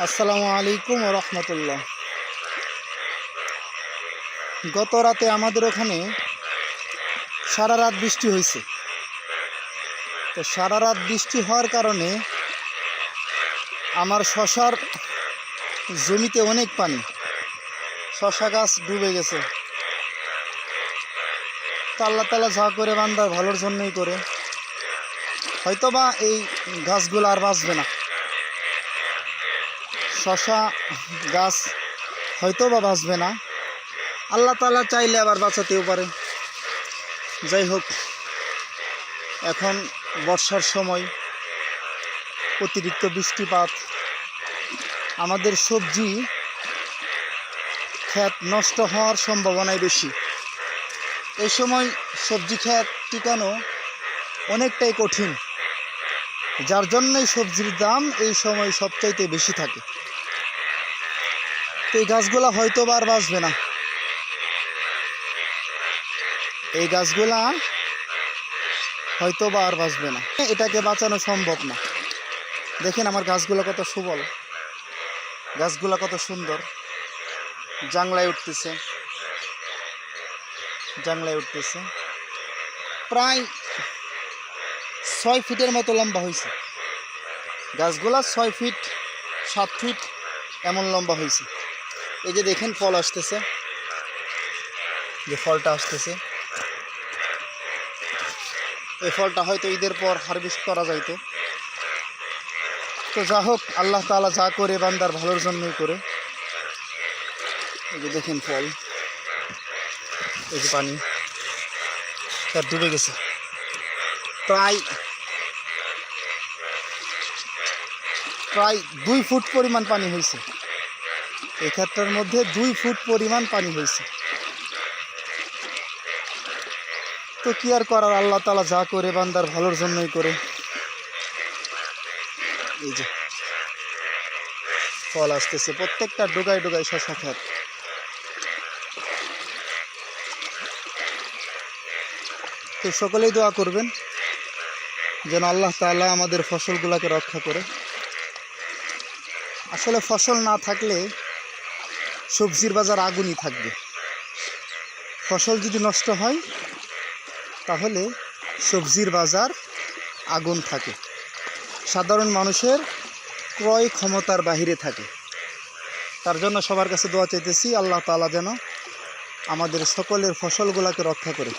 আসসালামু আলাইকুম ওয়া রাহমাতুল্লাহ। গত রাতে আমাদের ওখানে সারা রাত বৃষ্টি হয়েছে। তো সারা রাত বৃষ্টি হওয়ার কারণে আমার শশার জমিতে অনেক পানি, শশা গাছ ডুবে গেছে। তো আল্লাহ তাআলা যা করে বান্দার ভালোর জন্যই করে, হয়তোবা এই গাছগুলো আর বাঁচবে না। শশা গাছ হয়তো বা বাঁচবে না, আল্লাহ তাআলা চাইলে আবার বাঁচাতেও পারে। যাই হোক, এখন বর্ষার সময়, অতিরিক্ত বৃষ্টিপাত, আমাদের সবজি ক্ষেত নষ্ট হওয়ার সম্ভাবনাই বেশি। এই সময় সবজি ক্ষেত টিকানো অনেকটাই কঠিন, যার জন্যই সবজির দাম এই সময় সবচাইতে বেশি থাকে। তো এই গাছগুলা হয়তো বা আর বাঁচবে না, এই গাছগুলা হয়তো বা আর বাঁচবে না, এটাকে বাঁচানো সম্ভব না। দেখেন আমার গাছগুলো কত সুবল, গাছগুলো কত সুন্দর, জাংলায় উঠতেছে, জাংলায় উঠতেছে। প্রায় 6 ফিটের মতো লম্বা হয়েছে গাছগুলা, 6 ফিট 7 ফিট এমন লম্বা হয়েছে। এই যে দেখেন ফল আসতেছে, যে ফলটা আসতেছে, এই ফলটা হয়তো ঈদের পর হারভেস্ট করা যাইতো। তো যা হোক, আল্লাহ তাআলা যা করে বান্দার ভালোর জন্যই করে। এই যে দেখেন ফল, এই যে পানি তার ডুবে গেছে, প্রায় 2 ফুট পরিমাণ পানি হয়েছে। এই ক্ষেত্রের মধ্যে 2 ফুট পরিমাণ পানি হয়েছে। তো কি আর করার, আল্লাহ তাআলা যা করে বান্দার ভালোর জন্যই করে। এই যে ফল আসতেছে, প্রত্যেকটা ডোগায় ডোগায় শশা ক্ষেত। তো সকলেই দোয়া করবেন যেন আল্লাহ তাআলা আমাদের ফসলগুলোকে রক্ষা করে। আসলে ফসল না থাকলে সবজির বাজার আগুনই থাকবে। ফসল যদি নষ্ট হয় তাহলে সবজির বাজার আগুন থাকে, সাধারণ মানুষের ক্রয় ক্ষমতার বাহিরে থাকে। তার জন্য সবার কাছে দোয়া চাইতেছি, আল্লাহ তাআলা যেন আমাদের সকলের ফসলগুলোকে রক্ষা করে।